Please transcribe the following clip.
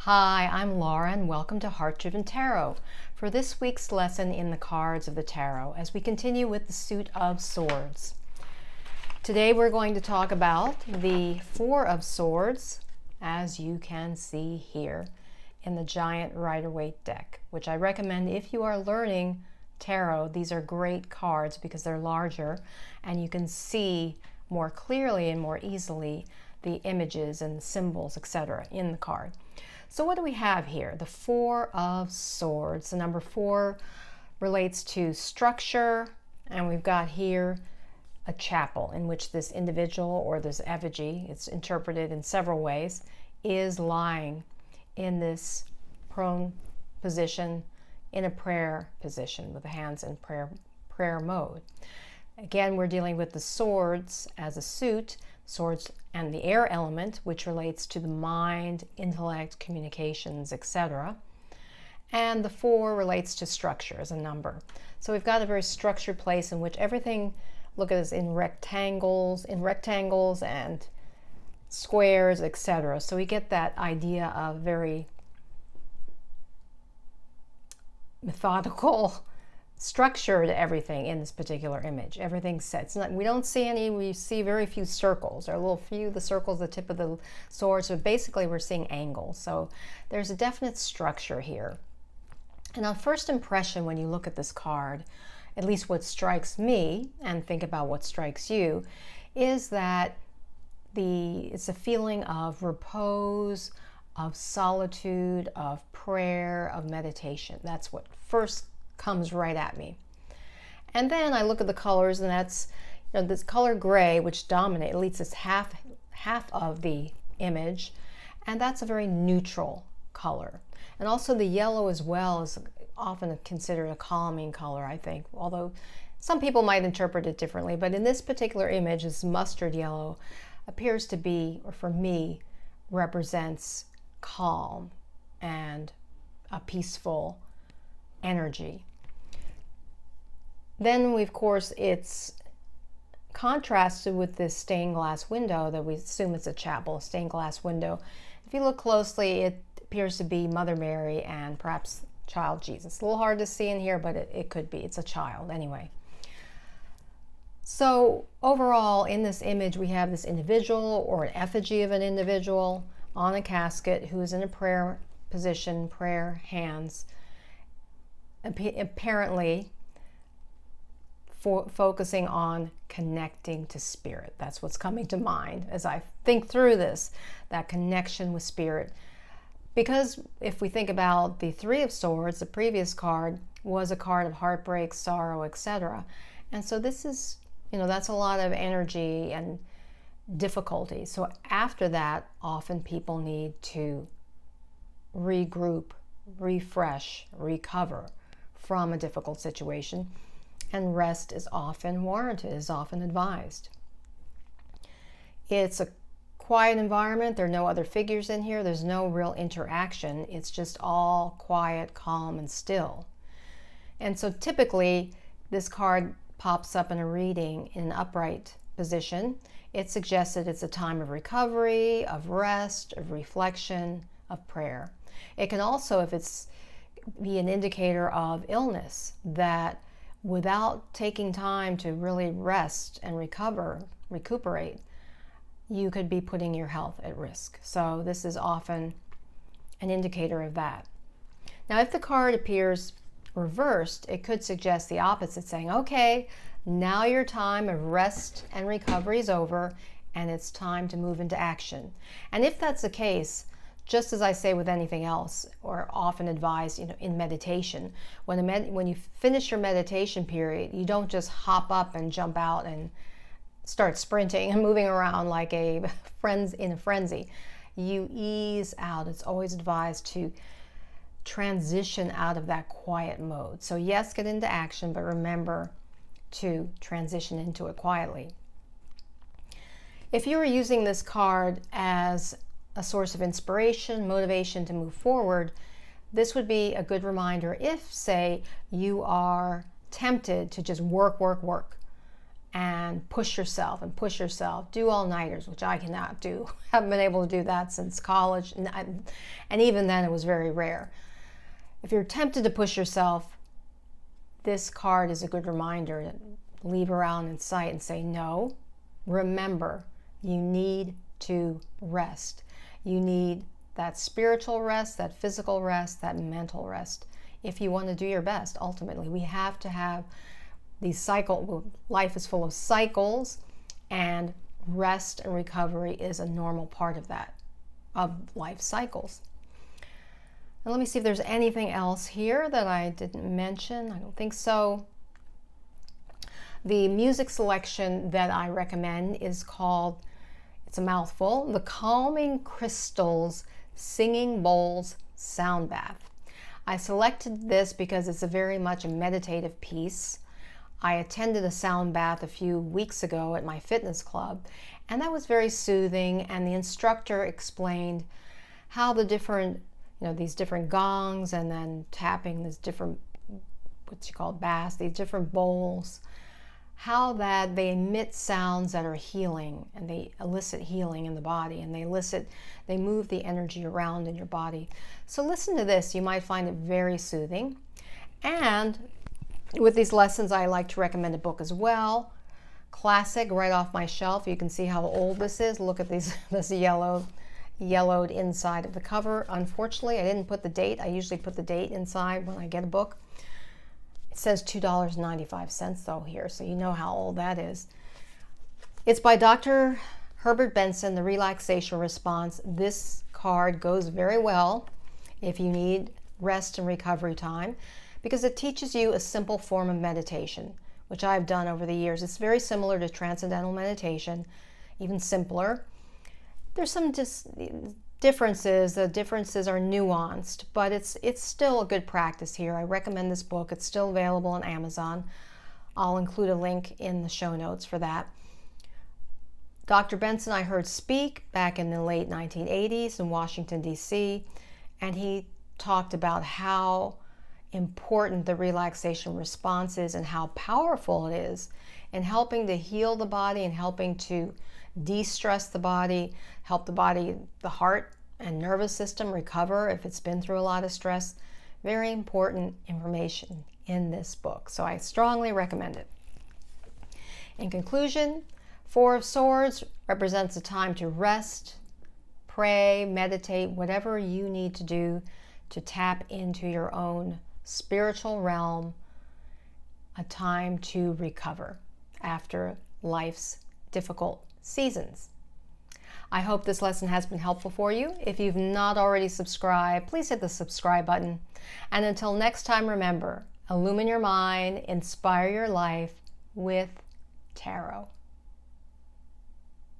Hi, I'm Laura and welcome to Heart Driven Tarot for this week's lesson in the cards of the tarot as we continue with the suit of swords. Today we're going to talk about the Four of Swords, as you can see here in the Giant Rider-Waite deck, which I recommend if you are learning tarot. These are great cards because they're larger and you can see more clearly and more easily the images and symbols, etc. in the card. So what do we have here? The Four of Swords. The number 4 relates to structure, and we've got here a chapel in which this individual or this effigy, it's interpreted in several ways, is lying in this prone position, in a prayer position with the hands in prayer mode. Again, we're dealing with the swords as a suit, swords and the air element, which relates to the mind, intellect, communications, etc. And the 4 relates to structure as a number. So we've got a very structured place in which everything, look at this, in rectangles and squares, etc. So we get that idea of very methodical structure to everything in this particular image. Everything's set. It's not, we don't see any, we see very few circles, or a little few, the circles, the tip of the swords, but basically we're seeing angles. So there's a definite structure here. And on first impression, when you look at this card, at least what strikes me, and think about what strikes you, is that it's a feeling of repose, of solitude, of prayer, of meditation. That's what first comes right at me. And then I look at the colors, and that's, this color gray, which dominates, at least it's half of the image, and that's a very neutral color. And also the yellow as well is often considered a calming color, I think, although some people might interpret it differently. But in this particular image, this mustard yellow appears to be, or for me, represents calm and a peaceful energy. Then, of course, it's contrasted with this stained glass window that we assume it's a chapel, a stained glass window. If you look closely, it appears to be Mother Mary and perhaps child Jesus. A little hard to see in here, but it could be. It's a child anyway. So overall, in this image, we have this individual or an effigy of an individual on a casket who is in a prayer position, prayer hands, apparently focusing on connecting to spirit. That's what's coming to mind as I think through this, that connection with spirit. Because if we think about the 3 of Swords, the previous card was a card of heartbreak, sorrow, etc. And so this is, that's a lot of energy and difficulty. So after that, often people need to regroup, refresh, recover from a difficult situation, and rest is often warranted, is often advised. It's a quiet environment. There are no other figures in here. There's no real interaction. It's just all quiet, calm, and still. And so typically this card pops up in a reading in an upright position. It suggests that it's a time of recovery, of rest, of reflection, of prayer. It can also, if it's be an indicator of illness, that without taking time to really rest and recuperate, you could be putting your health at risk. So this is often an indicator of that. Now, if the card appears reversed, it could suggest the opposite, saying, okay, now your time of rest and recovery is over, and it's time to move into action. And if that's the case, just as I say with anything else, or often advised, in meditation, when you finish your meditation period, you don't just hop up and jump out and start sprinting and moving around like in a frenzy. You ease out. It's always advised to transition out of that quiet mode. So yes, get into action, but remember to transition into it quietly. If you were using this card as a source of inspiration, motivation to move forward, this would be a good reminder if, say, you are tempted to just work, and push yourself and push yourself. Do all-nighters, which I cannot do. Haven't been able to do that since college, and even then it was very rare. If you're tempted to push yourself, this card is a good reminder to leave around in sight and say, no, remember, you need to rest. You need that spiritual rest, that physical rest, that mental rest. If you want to do your best, ultimately, we have to have these cycles. Life is full of cycles, and rest and recovery is a normal part of that, of life cycles. Now let me see if there's anything else here that I didn't mention. I don't think so. The music selection that I recommend is called, it's a mouthful, The Calming Crystals Singing Bowls Sound Bath. I selected this because it's a very much a meditative piece. I attended a sound bath a few weeks ago at my fitness club, and that was very soothing, and the instructor explained how the different, these different gongs and then tapping these different, what you call baths, these different bowls, how that they emit sounds that are healing, and they elicit healing in the body, and they move the energy around in your body. So listen to this, you might find it very soothing. And with these lessons, I like to recommend a book as well. Classic, right off my shelf. You can see how old this is. Look at this yellowed inside of the cover. Unfortunately, I didn't put the date. I usually put the date inside when I get a book. It says $2.95 though here, so you know how old that is. It's by Dr. Herbert Benson, The Relaxation Response. This card goes very well if you need rest and recovery time, because it teaches you a simple form of meditation, which I've done over the years. It's very similar to transcendental meditation, even simpler. There's some differences. The differences are nuanced, but it's still a good practice here. I recommend this book. It's still available on Amazon. I'll include a link in the show notes for that. Dr. Benson I heard speak back in the late 1980s in Washington, D.C., and he talked about how important the relaxation response is and how powerful it is in helping to heal the body and helping to de-stress the body, help the body, the heart and nervous system recover if it's been through a lot of stress. Very important information in this book, so I strongly recommend it. In conclusion, Four of Swords represents a time to rest, pray, meditate, whatever you need to do to tap into your own spiritual realm, a time to recover after life's difficult seasons. I hope this lesson has been helpful for you. If you've not already subscribed, please hit the subscribe button. And until next time, remember, illumine your mind, inspire your life with tarot.